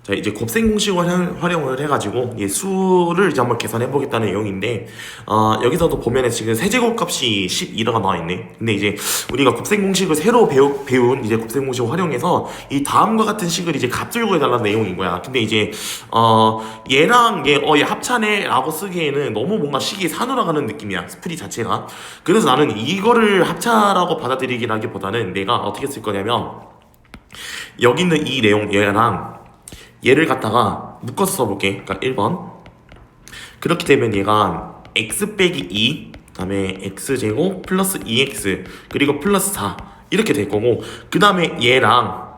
자, 이제 곱셈 공식을 활용을 해가지고 이 수를 이제 한번 계산해 보겠다는 내용인데, 여기서도 보면은 지금 세제곱 값이 12라가 나와 있네. 근데 이제 우리가 곱셈 공식을 새로 배운 이제 곱셈 공식을 활용해서 이 다음과 같은 식을 이제 값을 구해달라는 내용인 거야. 근데 이제 얘랑 얘 합차네라고 쓰기에는 너무 뭔가 식이 사누라가는 느낌이야, 스프리 자체가. 그래서 나는 이거를 합차라고 받아들이기라기보다는 내가 어떻게 쓸 거냐면, 여기 있는 이 내용 얘랑 얘를 갖다가 묶어서 써볼게. 그러니까 1번. 그렇게 되면 얘가 x 빼기 2, 그 다음에 x제곱 플러스 2x 그리고 플러스 4 이렇게 될 거고, 그 다음에 얘랑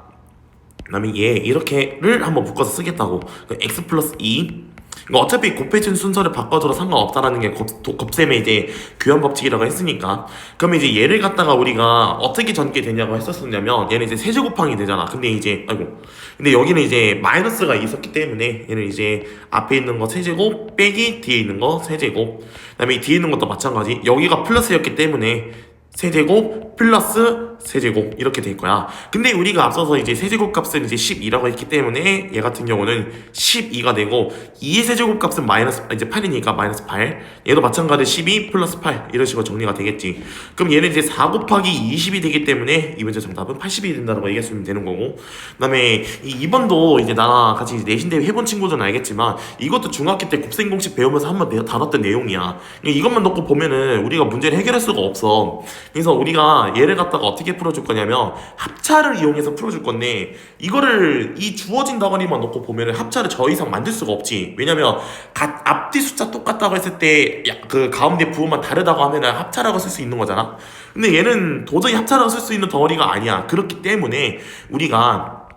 그 다음에 얘 이렇게를 한번 묶어서 쓰겠다고. 그러니까 x 플러스 2, 그러니까 어차피 곱해진 순서를 바꿔줘도 상관없다라는 게 곱셈의 이제 교환 법칙이라고 했으니까. 그러면 이제 얘를 갖다가 우리가 어떻게 전개 되냐고 했었냐면, 얘는 이제 세제곱항이 되잖아. 근데 여기는 이제 마이너스가 있었기 때문에 얘는 이제 앞에 있는 거 세제곱 빼기 뒤에 있는 거 세제곱, 그 다음에 뒤에 있는 것도 마찬가지. 여기가 플러스였기 때문에 세제곱 플러스 세제곱 이렇게 될 거야. 근데 우리가 앞서서 이제 세제곱 값은 이제 12라고 했기 때문에 얘 같은 경우는 12가 되고, 2의 세제곱 값은 마이너스 이제 8이니까 마이너스 8. 얘도 마찬가지 12 플러스 8 이런 식으로 정리가 되겠지. 그럼 얘는 이제 4 곱하기 20이 되기 때문에 이 문제 정답은 80이 된다고 얘기했으면 되는 거고, 그 다음에 이 2번도 이제 나랑 같이 내신대회 해본 친구들은 알겠지만 이것도 중학교 때 곱셈 공식 배우면서 한번 다뤘던 내용이야. 이것만 놓고 보면은 우리가 문제를 해결할 수가 없어. 그래서 우리가 얘를 갖다가 어떻게 풀어줄 거냐면 합차를 이용해서 풀어줄 건데, 이거를 이 주어진 덩어리만 놓고 보면은 합차를 더 이상 만들 수가 없지. 왜냐면 앞뒤 숫자 똑같다고 했을 때 그 가운데 부호만 다르다고 하면은 합차라고 쓸 수 있는 거잖아. 근데 얘는 도저히 합차라고 쓸 수 있는 덩어리가 아니야. 그렇기 때문에 우리가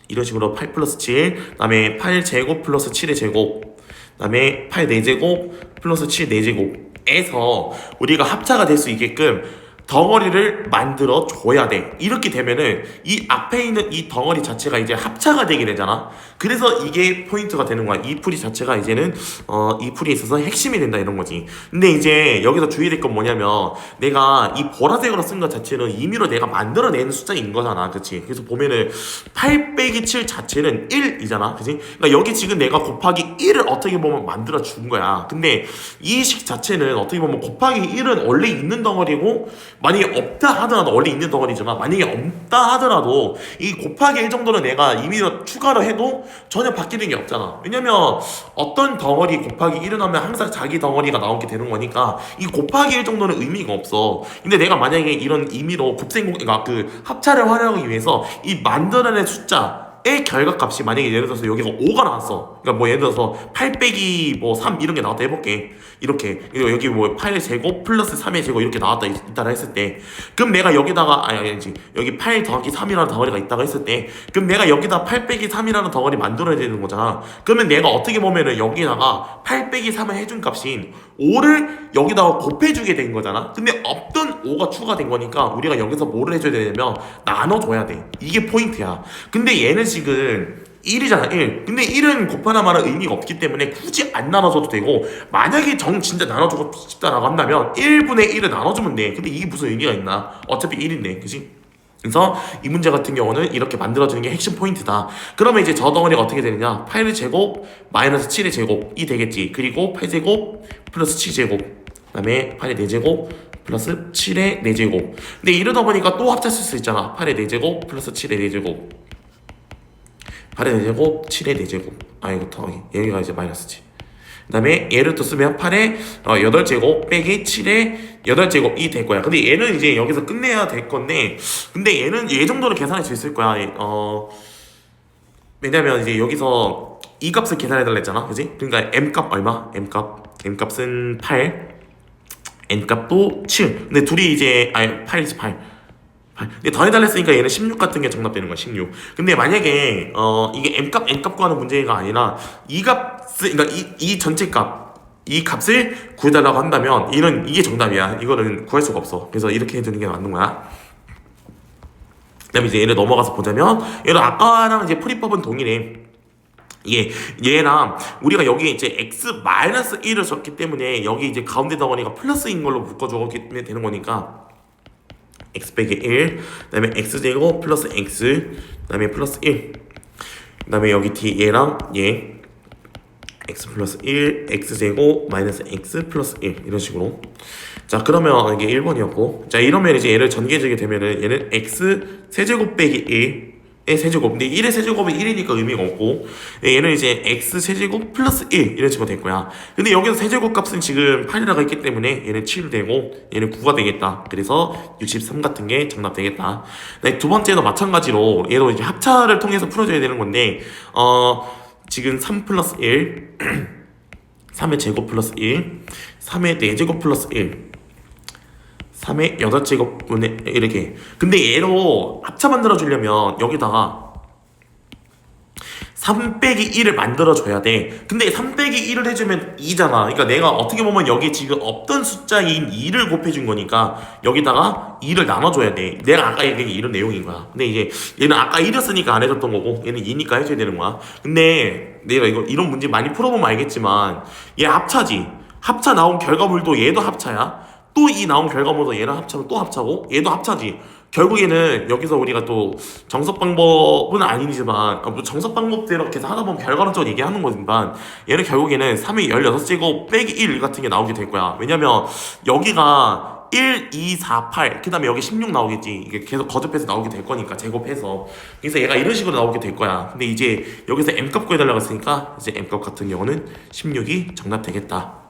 이런 식으로 8 플러스 7, 그 다음에 8제곱 플러스 7의 제곱, 그 다음에 8 4제곱 플러스 7 4제곱에서 우리가 합차가 될 수 있게끔 덩어리를 만들어 줘야 돼. 이렇게 되면은 이 앞에 있는 이 덩어리 자체가 이제 합차가 되게 되잖아. 그래서 이게 포인트가 되는 거야. 이 풀이 자체가 이제는 이 풀이 있어서 핵심이 된다 이런 거지. 근데 이제 여기서 주의될 건 뭐냐면, 내가 이 보라색으로 쓴 것 자체는 임의로 내가 만들어내는 숫자인 거잖아. 그치? 그래서 보면은 8 빼기 7 자체는 1이잖아. 그치? 그러니까 여기 지금 내가 곱하기 1을 어떻게 보면 만들어 준 거야. 근데 이 식 자체는 어떻게 보면 곱하기 1은 원래 있는 덩어리고, 만약에 없다 하더라도 원래 있는 덩어리지만, 만약에 없다 하더라도 이 곱하기 1 정도는 내가 임의로 추가로 해도 전혀 바뀌는 게 없잖아. 왜냐면 어떤 덩어리 곱하기 1을 하면 항상 자기 덩어리가 나오게 되는 거니까 이 곱하기 1 정도는 의미가 없어. 근데 내가 만약에 이런 임의로 그러니까 그 합차를 활용하기 위해서 이 만들어낸 숫자의 결과값이 만약에 예를 들어서 여기가 5가 나왔어. 그러니까 뭐 예를 들어서 8 빼기 뭐 3 이런 게 나왔다 해볼게. 이렇게 여기 뭐 8의 제곱 플러스 3의 제곱 이렇게 나왔다 있다라 했을 때, 그럼 내가 여기다가 아니지 여기 8 더하기 3이라는 덩어리가 있다고 했을 때, 그럼 내가 여기다 8 빼기 3이라는 덩어리 만들어야 되는 거잖아. 그러면 내가 어떻게 보면은 여기다가 8 빼기 3을 해준 값인 5를 여기다가 곱해주게 된 거잖아. 근데 없던 5가 추가된 거니까 우리가 여기서 뭐를 해줘야 되냐면 나눠줘야 돼. 이게 포인트야. 근데 얘는 지금 1이잖아 1. 근데 1은 곱하나 말은 의미가 없기 때문에 굳이 안 나눠줘도 되고, 만약에 진짜 나눠주고 싶다라고 한다면 1분의 1을 나눠주면 돼. 근데 이게 무슨 의미가 있나? 어차피 1인데 그치? 그래서 이 문제 같은 경우는 이렇게 만들어주는 게 핵심 포인트다. 그러면 이제 저 덩어리가 어떻게 되느냐, 8의 제곱 마이너스 7의 제곱이 되겠지. 그리고 8제곱 플러스 7제곱, 그 다음에 8의 4제곱 플러스 7의 4제곱. 근데 이러다 보니까 또 합쳤을 수 있잖아. 8의 4제곱 플러스 7의 4제곱, 8의 4제곱, 7의 4제곱. 이거 더하기. 여기가 이제 마이너스지. 그 다음에 얘를 또 쓰면 8의 8제곱 빼기 7의 8제곱이 될 거야. 근데 얘는 이제 여기서 끝내야 될 건데, 근데 얘는 얘 정도로 계산할 수 있을 거야. 왜냐면 이제 여기서 이 값을 계산해달라 했잖아. 그지? 그러니까 m값 얼마? m값은 8, n값도 7. 근데 둘이 이제 8이지 8. 근데 더해달라 했으니까 얘는 16 같은 게 정답 되는 거야. 16. 근데 만약에 이게 n값 구하는 문제가 아니라 이 값을, 그러니까 이 전체 값, 이 값을 구해달라고 한다면 이게 정답이야. 이거는 구할 수가 없어. 그래서 이렇게 해두는 게 맞는 거야. 그 다음에 이제 얘를 넘어가서 보자면, 얘는 아까랑 이제 풀이법은 동일해. 얘랑 우리가 여기 이제 x-1을 썼기 때문에 여기 이제 가운데 덩어리가 플러스인 걸로 묶어주면 되는 거니까 x 빼기 1, 그 다음에 x제곱 플러스 x, 그 다음에 플러스 1. 그 다음에 여기 뒤 얘랑 얘 x 플러스 1 x제곱 마이너스 x 플러스 1 이런 식으로. 자 그러면 이게 1번이었고, 자 이러면 이제 얘를 전개해주게 되면은 얘는 x 세제곱 빼기 1의 세제곱, 근데 1의 세제곱이 1이니까 의미가 없고, 얘는 이제 x 세제곱 플러스 1 이런 식으로 될 거야. 근데 여기서 세제곱 값은 지금 8이라고 했기 때문에 얘는 7 되고 얘는 9가 되겠다. 그래서 63 같은 게 정답 되겠다. 네, 두 번째도 마찬가지로 얘도 이제 합차를 통해서 풀어줘야 되는 건데, 지금 3 플러스 1 3의 제곱 플러스 1 3의 4제곱 플러스 1 3의 8제곱분의 이렇게. 근데 얘로 합차 만들어 주려면 여기다가 3 빼기 1을 만들어줘야 돼. 근데 3 빼기 1을 해주면 2잖아. 그러니까 내가 어떻게 보면 여기 지금 없던 숫자인 2를 곱해준 거니까 여기다가 2를 나눠줘야 돼. 내가 아까 얘기한 게 이런 내용인 거야. 근데 이제 얘는 아까 1이었으니까 안 해줬던 거고 얘는 2니까 해줘야 되는 거야. 근데 내가 이런 문제 많이 풀어보면 알겠지만 얘 합차지. 합차 나온 결과물도 얘도 합차야. 또 이 나온 결과물도 얘랑 합차면 또 합차고 얘도 합차지. 결국에는 여기서 우리가 또 정석 방법은 아니지만 정석 방법대로 계속 하다 보면 결과론적으로 얘기하는 거지만 얘는 결국에는 3의 16제곱 빼기 1 같은 게 나오게 될 거야. 왜냐면 여기가 1, 2, 4, 8, 그 다음에 여기 16 나오겠지. 이게 계속 거듭해서 나오게 될 거니까, 제곱해서. 그래서 얘가 이런 식으로 나오게 될 거야. 근데 이제 여기서 M값 구해달라고 했으니까 이제 M값 같은 경우는 16이 정답 되겠다.